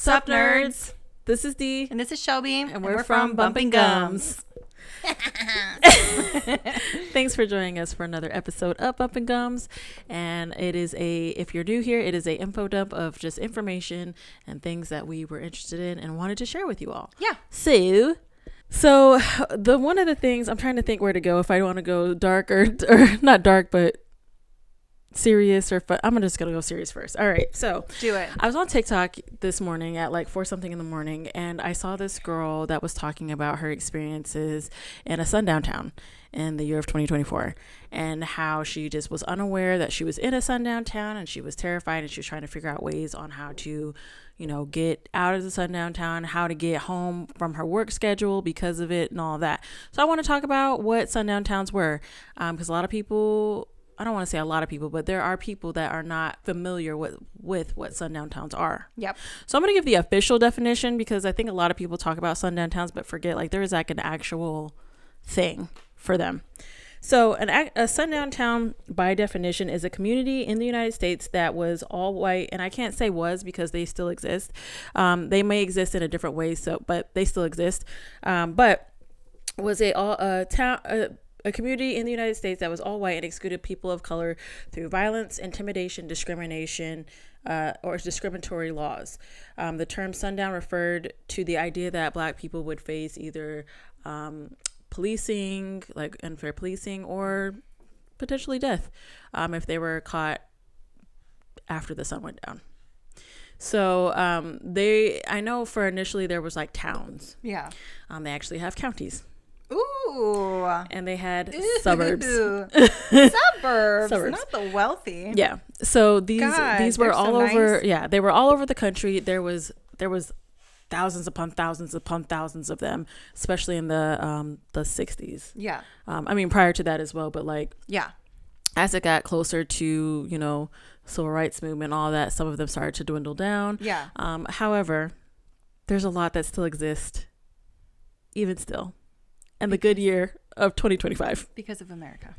Sup, nerds? This is Dee. And this is Shelby. And we're from Bumpin Gums. Thanks for joining us for another episode of Bumpin Gums. And it is if you're new here, it is a info dump of just information and things that we were interested in and wanted to share with you all. Yeah. So one of the things, I'm trying to think where to go, if I want to go dark or not dark, but serious or fun. I'm just gonna go serious first. All right, so do it. I was on TikTok this morning at like 4 something in the morning, and I saw this girl that was talking about her experiences in a sundown town in the year of 2024, and how she just was unaware that she was in a sundown town, and she was terrified, and she was trying to figure out ways on how to, get out of the sundown town, how to get home from her work schedule because of it and all of that. So I want to talk about what sundown towns were, because a lot of people, I don't want to say a lot of people, but there are people that are not familiar with what sundown towns are. Yep. So I'm going to give the official definition, because I think a lot of people talk about sundown towns but forget like there is like an actual thing for them. So a sundown town, by definition, is a community in the United States that was all white, and I can't say was because they still exist. They may exist in a different way, but they still exist. But was a community in the United States that was all white and excluded people of color through violence, intimidation, discrimination, or discriminatory laws. The term sundown referred to the idea that Black people would face either policing, like unfair policing, or potentially death if they were caught after the sun went down. So I know for initially there was like towns. Yeah. They actually have counties. Ooh. And they had suburbs. Suburbs. Not the wealthy. Yeah. So these were all over. Nice. Yeah, they were all over the country. There was thousands upon thousands of them, especially in the 60s. Yeah. I mean prior to that as well, but like yeah, as it got closer to civil rights movement, all that, some of them started to dwindle down. Yeah. However, there's a lot that still exist, even still. And the good year of 2025. Because of America.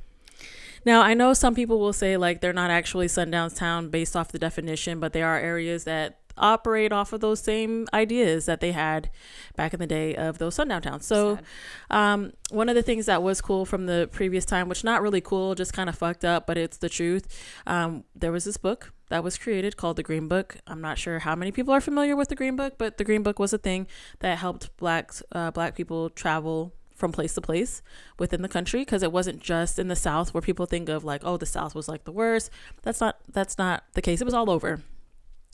Now, I know some people will say like they're not actually sundown town based off the definition, but there are areas that operate off of those same ideas that they had back in the day of those sundown towns. So one of the things that was cool from the previous time, which not really cool, just kind of fucked up, but it's the truth. There was this book that was created called the Green Book. I'm not sure how many people are familiar with the Green Book, but the Green Book was a thing that helped Black people travel from place to place within the country, because it wasn't just in the South where people think of like, oh, the South was like the worst. That's not the case. It was all over.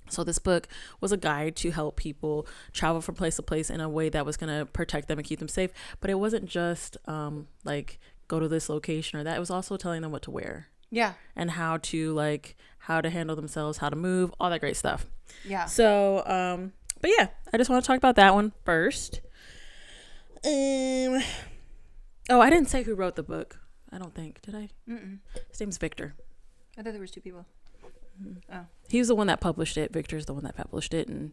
So this book was a guide to help people travel from place to place in a way that was going to protect them and keep them safe. But it wasn't just like go to this location or that. It was also telling them what to wear. Yeah. And how to handle themselves, how to move, all that great stuff. Yeah. So, but yeah, I just want to talk about that one first. I didn't say who wrote the book. I don't think. Did I? Mm-mm. His name's Victor. I thought there was 2 people. Mm-hmm. Oh. He was the one that published it. Victor's the one that published it and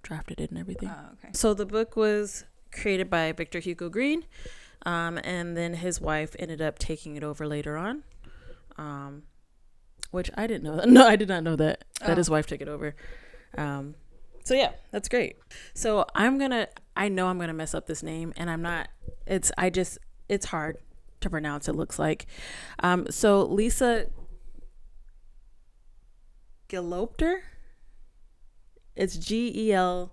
drafted it and everything. Oh, okay. So the book was created by Victor Hugo Green, and then his wife ended up taking it over later on, which I didn't know. No, I did not know that his wife took it over. So yeah, that's great. So I know I'm gonna mess up this name, and I'm not. It's hard to pronounce. It looks like. So Lisa Gelobter. It's Gelobter.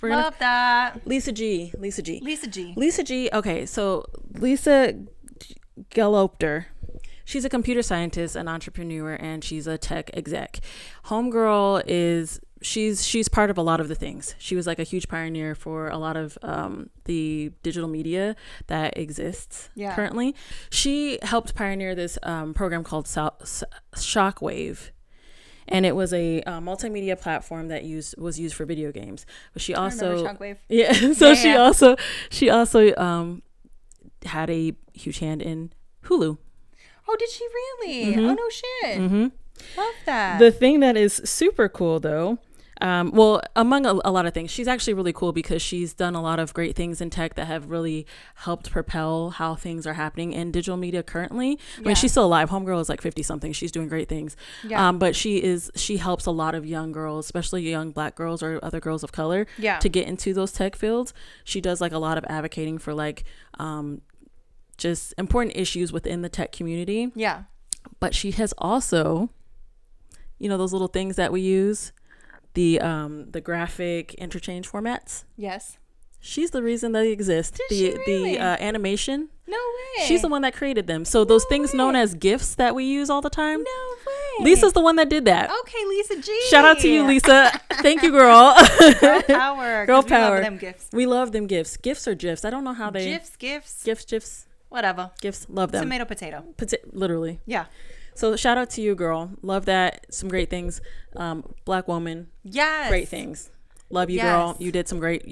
We're Love that. Lisa G. Okay, so Lisa Gelobter. She's a computer scientist, an entrepreneur, and she's a tech exec. Homegirl she's part of a lot of the things. She was like a huge pioneer for a lot of the digital media that exists currently. She helped pioneer this program called Shockwave. And it was a multimedia platform that was used for video games. But she also, Shockwave. Yeah. So yeah. she also had a huge hand in Hulu. Oh, did she really? Mm-hmm. Oh, no shit. Mm-hmm. Love that. The thing that is super cool, though, Well, among a lot of things, she's actually really cool because she's done a lot of great things in tech that have really helped propel how things are happening in digital media currently. I mean, she's still alive. Homegirl is like 50 something. She's doing great things. But she helps a lot of young girls, especially young Black girls or other girls of color, to get into those tech fields. She does like a lot of advocating for like just important issues within the tech community. Yeah. But she has also, you know, those little things that we use, the graphic interchange formats. Yes. She's the reason they exist. The animation. No way. She's the one that created them. So those things known as GIFs that we use all the time. No way. Lisa's the one that did that. Okay, Lisa G. Shout out to you, Lisa. Thank you, girl. Girl power. Girl We power. love them gifts. We love them GIFs. GIFs or GIFs? I don't know how they. GIFs. Whatever. GIFs. Love them. Tomato, potato. Literally. Yeah. So shout out to you, girl. Love that. Some great things. Black woman. Yes. Great things. Love you, girl. You did some great.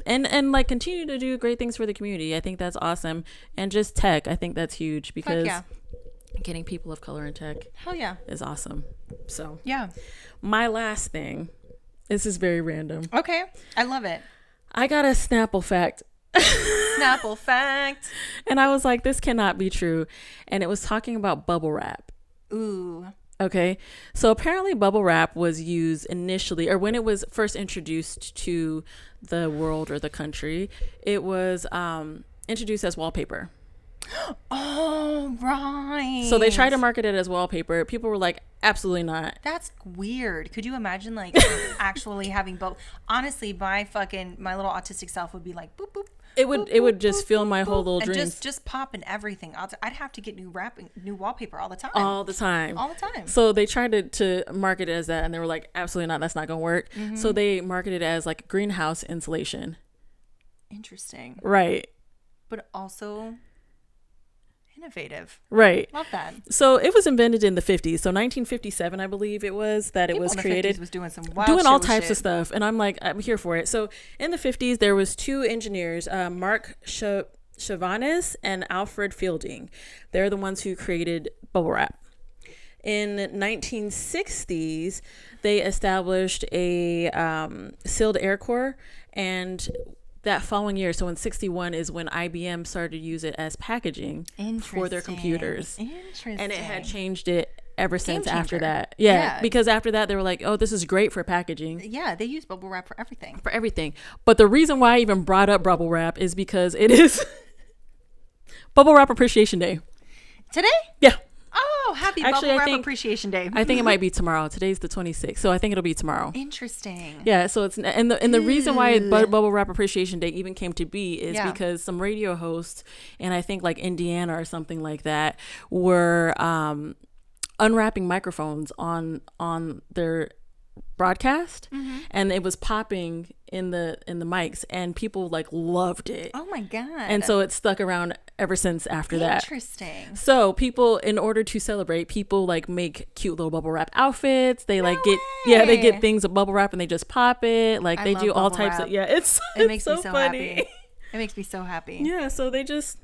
And like continue to do great things for the community. I think that's awesome. And just tech. I think that's huge because getting people of color in tech. Hell yeah. Is awesome. So yeah. My last thing. This is very random. Okay. I love it. I got a Snapple fact. Snapple fact. And I was like, this cannot be true. And it was talking about bubble wrap. Ooh. Okay. So apparently bubble wrap was used initially, or when it was first introduced to the world or the country, it was introduced as wallpaper. Oh, right. So they tried to market it as wallpaper. People were like, absolutely not. That's weird. Could you imagine like actually having both? Honestly, my little autistic self would be like, boop, boop. It would just fill my whole little and dreams. just pop and everything. I'd have to get new wallpaper all the time. All the time. So they tried to market it as that, and they were like, absolutely not. That's not gonna work. Mm-hmm. So they marketed it as like greenhouse insulation. Interesting. Right. But also innovative. Right. Love that. So it was invented in the 50s. So 1957, I believe it was that it was created. 50s was doing some wild doing all types of stuff. And I'm like, I'm here for it. So in the 50s, there was two engineers, Mark Chavanis and Alfred Fielding. They're the ones who created bubble wrap. In 1960s, they established a sealed air core, and that following year, so in 61 is when IBM started to use it as packaging for their computers. Interesting. And it had changed it ever since after that. Yeah, because after that they were like, oh, this is great for packaging. Yeah, they use bubble wrap for everything. For everything. But the reason why I even brought up bubble wrap is because it is Bubble Wrap Appreciation Day. Today? Yeah. Oh, happy Bubble Wrap Appreciation Day. I think it might be tomorrow. Today's the 26th, so I think it'll be tomorrow. Interesting. Yeah, so it's and the reason why Bubble Wrap Appreciation Day even came to be is because some radio hosts, and I think like Indiana or something like that, were unwrapping microphones on their broadcast, and it was popping in the mics, and people like loved it. Oh my god. And so it stuck around ever since after that. Interesting. So people, in order to celebrate, people like make cute little bubble wrap outfits. They they get things of bubble wrap and they just pop it. Like they do all types of it makes me so funny. Happy. It makes me so happy. Yeah, so it's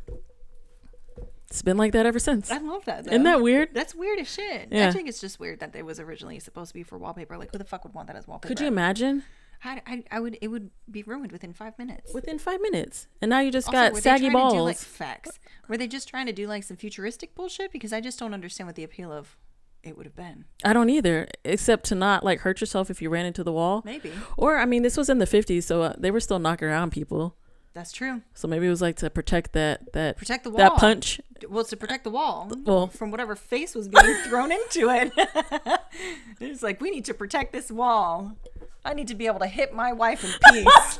been like that ever since. I love that though. Isn't that weird? That's weird as shit. Yeah. I think it's just weird that it was originally supposed to be for wallpaper. Like who the fuck would want that as wallpaper? Could you imagine? I would. It would be ruined within 5 minutes. Within 5 minutes, and now you just got saggy balls. To do, like, facts? Were they just trying to do like some futuristic bullshit? Because I just don't understand what the appeal of it would have been. I don't either, except to not like hurt yourself if you ran into the wall. Maybe. Or I mean, this was in the 50s, so they were still knocking around people. That's true. So maybe it was like to protect protect the wall. That punch. Well, it's to protect the wall. Well, from whatever face was being thrown into it. It's like, we need to protect this wall. I need to be able to hit my wife in peace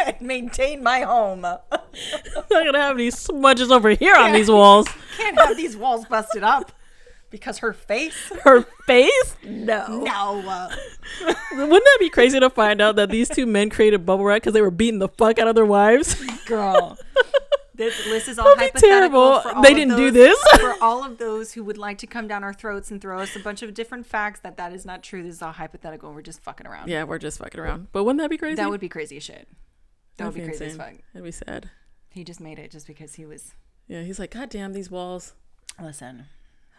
and maintain my home. I'm not gonna have any smudges over here on these walls. Can't have these walls busted up. Because her face? Her face? No. Wouldn't that be crazy to find out that these two men created bubble wrap because they were beating the fuck out of their wives? Girl. This is all hypothetical. Terrible. For all they didn't do this. For all of those who would like to come down our throats and throw us a bunch of different facts that is not true. This is all hypothetical. We're just fucking around. Yeah, we're just fucking around. But wouldn't that be crazy? That would be crazy as shit. That would be crazy insane. as fuck. That'd be sad. He just made it just because he was... Yeah, he's like, God damn these walls. Listen...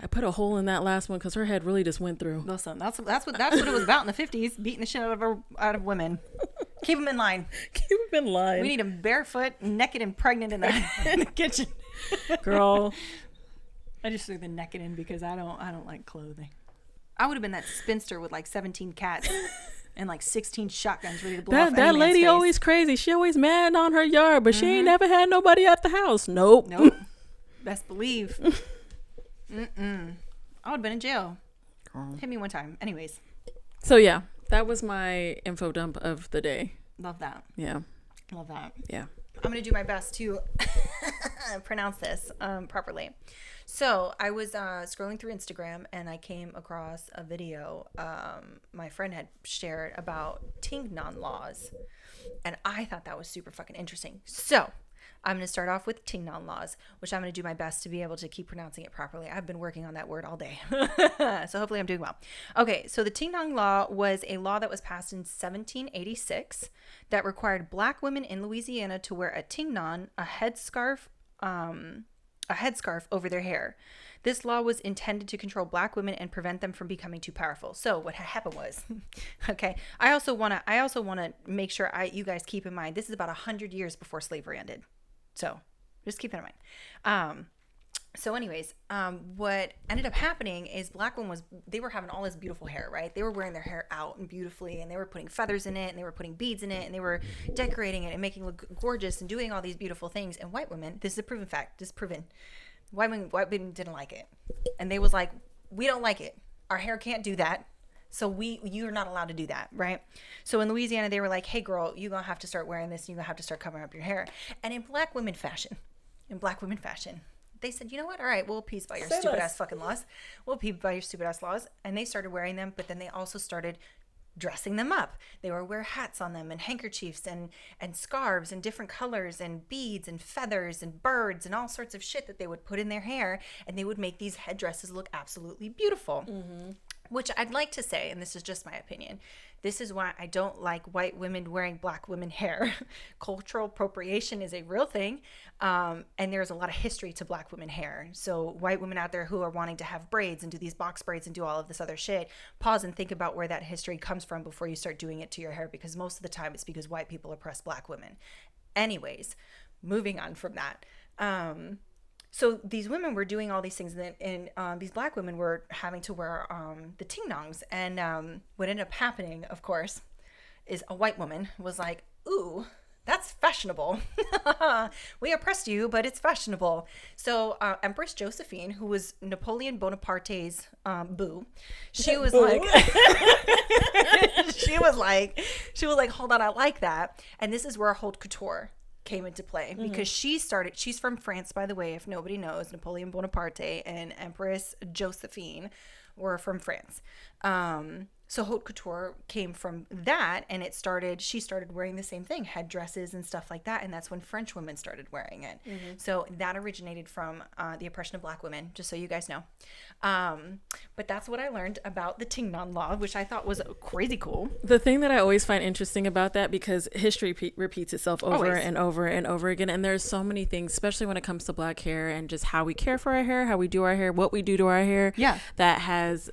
I put a hole in that last one because her head really just went through. Listen, that's what it was about in the 50s, beating the shit out of women. Keep them in line. Keep them in line. We need them barefoot, naked, and pregnant in the kitchen. Girl. I just threw the naked in because I don't like clothing. I would have been that spinster with like 17 cats and like 16 shotguns ready to blow off that lady face. Always crazy. She always mad on her yard, but she ain't never had nobody at the house. Nope. Best believe. I would have been in jail. Hit me one time. Anyways. So yeah, that was my info dump of the day. Love that. Yeah. Love that. Yeah. I'm going to do my best to pronounce this properly. So I was scrolling through Instagram and I came across a video my friend had shared about Tignon laws. And I thought that was super fucking interesting. So I'm going to start off with Tignon laws, which I'm going to do my best to be able to keep pronouncing it properly. I've been working on that word all day. So hopefully I'm doing well. Okay, so the Tignon law was a law that was passed in 1786 that required black women in Louisiana to wear a tignon, a headscarf over their hair. This law was intended to control black women and prevent them from becoming too powerful. So what happened was, okay, I also want to make sure you guys keep in mind, this is about 100 years before slavery ended. So just keep that in mind. So anyways, what ended up happening is black women they were having all this beautiful hair, right? They were wearing their hair out and beautifully, and they were putting feathers in it, and they were putting beads in it, and they were decorating it and making it look gorgeous and doing all these beautiful things. And white women, this is a proven fact, this is proven, white women didn't like it. And they was like, we don't like it. Our hair can't do that. So you're not allowed to do that, right? So in Louisiana, they were like, hey girl, you're gonna have to start wearing this, and you're gonna have to start covering up your hair. And in black women fashion, they said, you know what? All right, we'll appease by your stupid ass fucking laws. We'll appease by your stupid ass laws. And they started wearing them, but then they also started dressing them up. They would wear hats on them and handkerchiefs and scarves and different colors and beads and feathers and birds and all sorts of shit that they would put in their hair, and they would make these headdresses look absolutely beautiful. Which I'd like to say, and this is just my opinion, this is why I don't like white women wearing black women hair. Cultural appropriation is a real thing, and there's a lot of history to black women hair. So white women out there who are wanting to have braids and do these box braids and do all of this other shit, pause and think about where that history comes from before you start doing it to your hair, because most of the time it's because white people oppress black women. Anyways, moving on from that. So these women were doing all these things, and these black women were having to wear the Tignons. And what ended up happening, of course, is a white woman was like, ooh, that's fashionable. We oppressed you, but it's fashionable. So Empress Josephine, who was Napoleon Bonaparte's boo, she was like, she was like, hold on, I like that. And this is where haute couture came into play, because she's from France, by the way, if nobody knows. Napoleon Bonaparte and Empress Josephine were from France. So haute couture came from that, and she started wearing the same thing, headdresses and stuff like that, and that's when French women started wearing it. So that originated from the oppression of black women, just so you guys know. But that's what I learned about the Tignon law, which I thought was crazy cool. The thing that I always find interesting about that, because history repeats itself over and over and over again, and there's so many things, especially when it comes to black hair and just how we care for our hair, how we do our hair, what we do to our hair, that has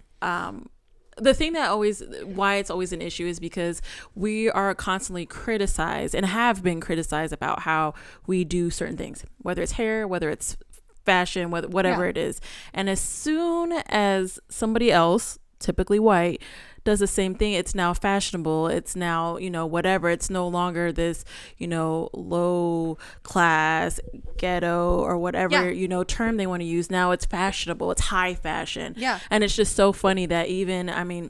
the thing why it's always an issue is because we are constantly criticized and have been criticized about how we do certain things, whether it's hair, whether it's fashion, whatever it is. And as soon as somebody else, typically white, does the same thing, it's now fashionable. It's now, whatever. It's no longer this, low class, ghetto, or whatever, term they want to use. Now it's fashionable. It's high fashion. Yeah. And it's just so funny that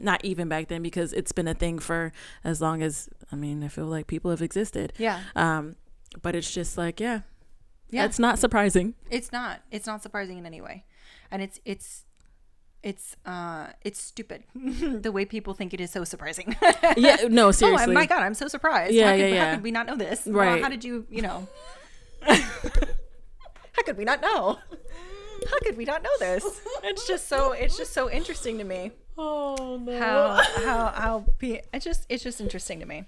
not even back then, because it's been a thing for as long as, I feel like people have existed. Yeah. But it's just like, it's not surprising. It's not surprising in any way. And it's stupid the way people think it is so surprising. Yeah, no, seriously. Oh my God, I'm so surprised. How could we not know this? Right. Well, how did you, how could we not know? How could we not know this? It's just so interesting to me. Oh no. It's just interesting to me.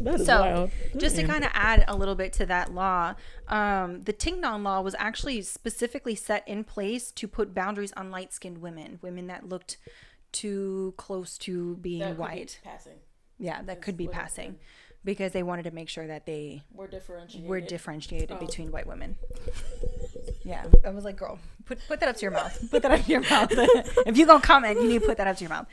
That is wild. Just to kind of add a little bit to that law, the Tignon law was actually specifically set in place to put boundaries on light-skinned women that looked too close to being That could be white. passing. Yeah, that could be passing, because they wanted to make sure that they Were differentiated between white women. Yeah, I was like, girl, put that up to your mouth. Put that up to your mouth. If you're going to comment, you need to put that up to your mouth.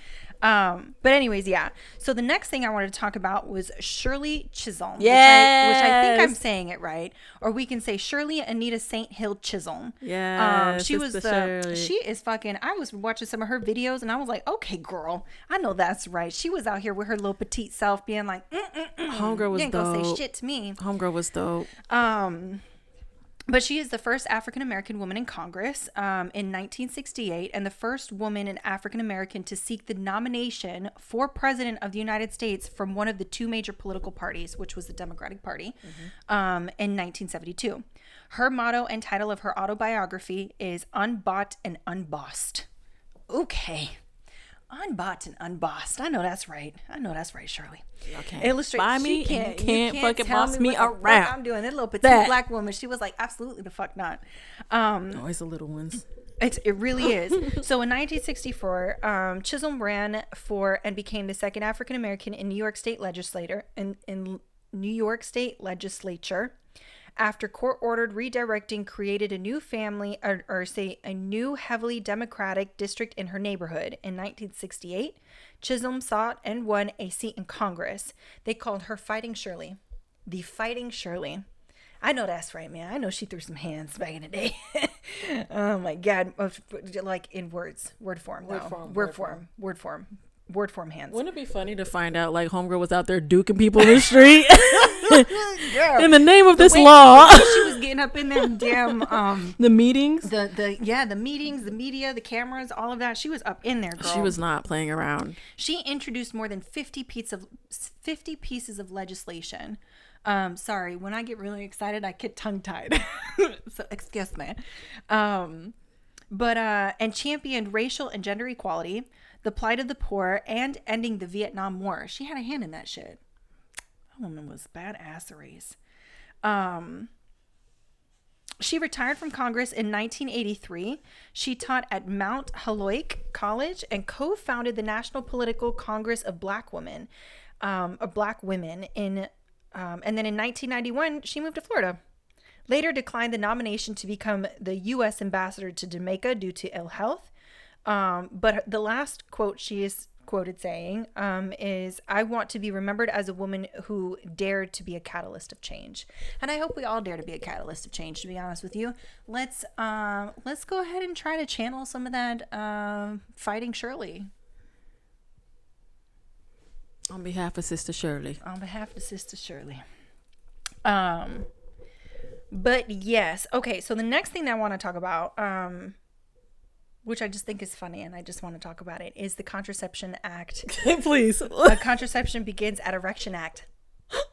But anyways, yeah. So the next thing I wanted to talk about was Shirley Chisholm. Yes. Which I think I'm saying it right. Or we can say Shirley Anita St. Hill Chisholm. Yeah. She is fucking, I was watching some of her videos and I was like, okay, girl, I know that's right. She was out here with her little petite self being like, Homegirl was you ain't dope. gonna say shit to me. Homegirl was dope. But she is the first African-American woman in Congress in 1968 and the first woman and African-American to seek the nomination for president of the United States from one of the two major political parties, which was the Democratic Party, in 1972. Her motto and title of her autobiography is Unbought and Unbossed. Okay. Unbought and unbossed. I know that's right. Shirley. Illustrate. Buy me. You can't fucking boss me around. I'm doing that little petite black woman. She was like, absolutely the fuck not. Always the little ones. It really is. So in 1964, Chisholm ran for and became the second African American in New York State legislature. After court-ordered redirecting created a new a new heavily Democratic district in her neighborhood. In 1968, Chisholm sought and won a seat in Congress. They called her Fighting Shirley. The Fighting Shirley. I know that's right, man. I know she threw some hands back in the day. Oh, my God. Like in word form hands. Wouldn't it be funny to find out like homegirl was out there duking people in the street in the name of this law? She was getting up in them damn the meetings, the meetings, the media, the cameras, all of that. She was up in there, girl. She was not playing around. She introduced more than 50 pieces of legislation. Sorry, when I get really excited, I get tongue-tied. So excuse me. And championed racial and gender equality, the plight of the poor, and ending the Vietnam War. She had a hand in that shit. That woman was badasseries. She retired from Congress in 1983. She taught at Mount Holyoke College and co-founded the National Political Congress of Black Women, and then in 1991, she moved to Florida. Later declined the nomination to become the U.S. ambassador to Jamaica due to ill health. But the last quote she is quoted saying is, "I want to be remembered as a woman who dared to be a catalyst of change." And I hope we all dare to be a catalyst of change, to be honest with you. Let's go ahead and try to channel some of that Fighting Shirley. On behalf of Sister Shirley. But yes. Okay, so the next thing that I want to talk about, which I just think is funny and I just want to talk about it, is the Contraception Act. Please. Contraception Begins at Erection Act,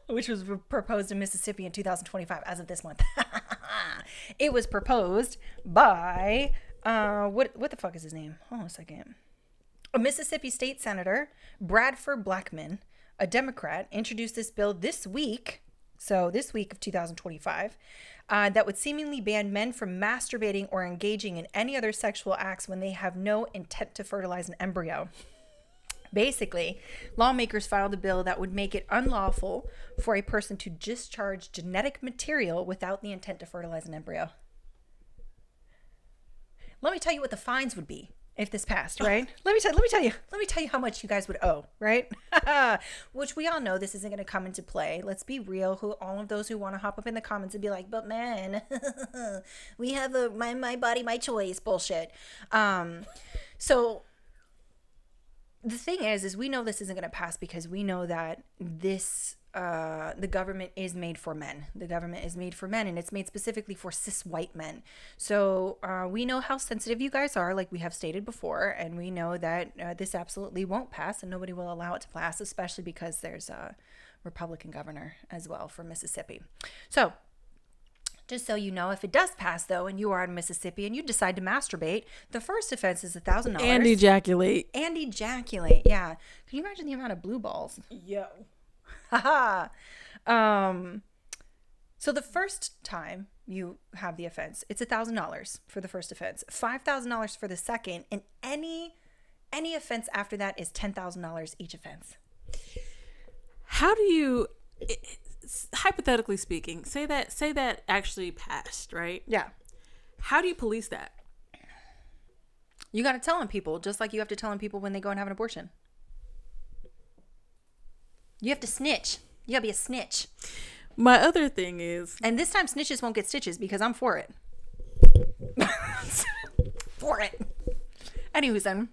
which was proposed in Mississippi in 2025 as of this month. It was proposed by, what the fuck is his name? Hold on a second. A Mississippi State Senator, Bradford Blackman, a Democrat, introduced this bill this week of 2025, that would seemingly ban men from masturbating or engaging in any other sexual acts when they have no intent to fertilize an embryo. Basically, lawmakers filed a bill that would make it unlawful for a person to discharge genetic material without the intent to fertilize an embryo. Let me tell you what the fines would be if this passed, right? Let me tell you how much you guys would owe, right? Which we all know this isn't going to come into play. Let's be real. All of those who want to hop up in the comments and be like, "But man, we have my body, my choice," bullshit. So the thing is we know this isn't going to pass because we know that the government is made for men. The government is made for men, and it's made specifically for cis white men. So we know how sensitive you guys are, like we have stated before, and we know that this absolutely won't pass, and nobody will allow it to pass, especially because there's a Republican governor as well for Mississippi. So Just so you know, if it does pass, though, and you are in Mississippi and you decide to masturbate, the first offense is $1,000. And ejaculate. And ejaculate, yeah. Can you imagine the amount of blue balls? Yo. Haha. So the first time you have the offense, it's $1,000 for the first offense, $5,000 for the second, and any offense after that is $10,000 each offense. How do you, hypothetically speaking, say that actually passed, right? Yeah. How do you police that? You got to tell on people, just like you have to tell on people when they go and have an abortion. You have to snitch. You got to be a snitch. My other thing is... And this time snitches won't get stitches because I'm for it. For it. Anyways, then.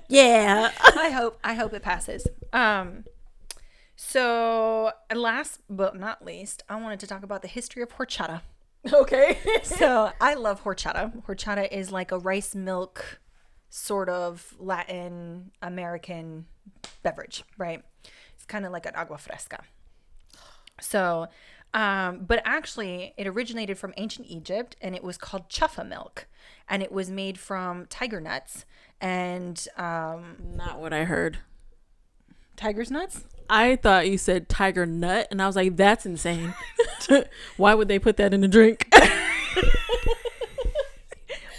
Yeah. I hope it passes. So last but not least, I wanted to talk about the history of horchata. Okay. So I love horchata. Horchata is like a rice milk sort of Latin American beverage, right? It's kind of like an agua fresca. So, but actually it originated from ancient Egypt and it was called chuffa milk and it was made from tiger nuts and, Not what I heard. Tiger's nuts? I thought you said tiger nut and I was like, that's insane. Why would they put that in a drink?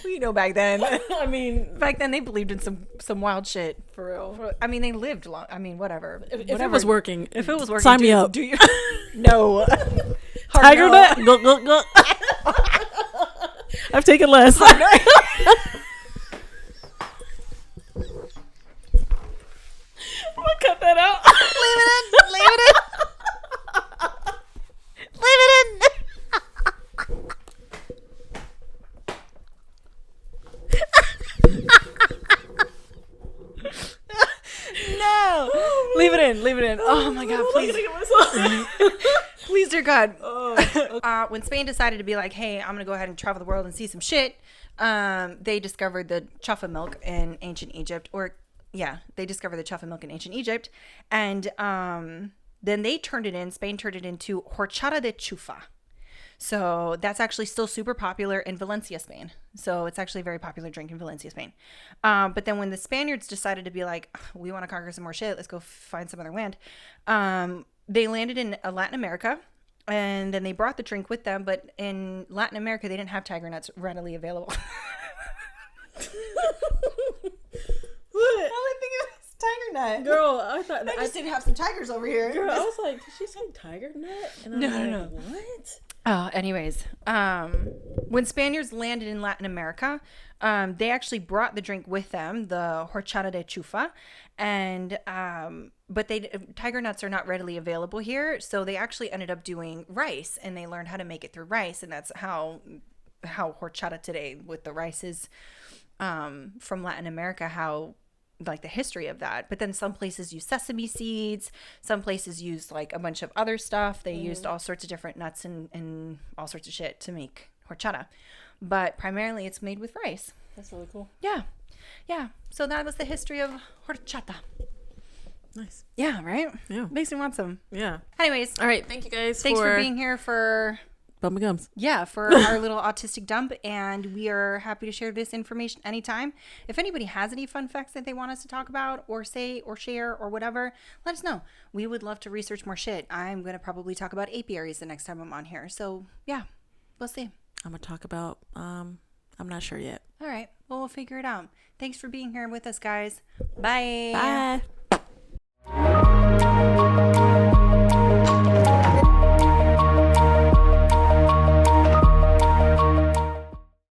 Well, you know, back then, I mean, back then they believed in some wild shit for real. I mean, they lived long. I mean, whatever. if it was working, sign me up. Do you? No. Tiger no. nut? Go, go, go. I've taken less. Leave I'm gonna cut that out. it in. Leave it in. Leave it in. No. Leave it in. Leave it in. Oh my God, please. Please, dear God. When Spain decided to be like, hey, I'm going to go ahead and travel the world and see some shit, they discovered the chuffa milk in ancient Egypt. They discovered the chuffa milk in ancient Egypt. And then Spain turned it into horchata de chufa. So that's actually still super popular in Valencia, Spain. So it's actually a very popular drink in Valencia, Spain. But then when the Spaniards decided to be like, we want to conquer some more shit, let's go find some other land. They landed in Latin America and then they brought the drink with them. But in Latin America, they didn't have tiger nuts readily available. What? All I think of is tiger nut. Girl, I thought I just didn't have some tigers over here. Girl, I was like, did she say tiger nut? And No. What? Anyways, when Spaniards landed in Latin America, they actually brought the drink with them, the horchata de chufa, and but tiger nuts are not readily available here, so they actually ended up doing rice, and they learned how to make it through rice, and that's how horchata today with the rice is from Latin America, how like the history of that. But then some places use sesame seeds, some places use like a bunch of other stuff. They used all sorts of different nuts and all sorts of shit to make horchata, but primarily it's made with rice. That's really cool. Yeah So that was the history of horchata. Nice. Yeah, right? Yeah. Makes me want some. Yeah. Anyways, All right, thank you guys. thanks for being here for Bumpin' Gums. Yeah, for our little autistic dump, and we are happy to share this information anytime. If anybody has any fun facts that they want us to talk about or say or share or whatever, let us know. We would love to research more shit. I'm going to probably talk about apiaries the next time I'm on here. So, yeah, we'll see. I'm going to talk about, I'm not sure yet. All right, well, we'll figure it out. Thanks for being here with us, guys. Bye. Bye.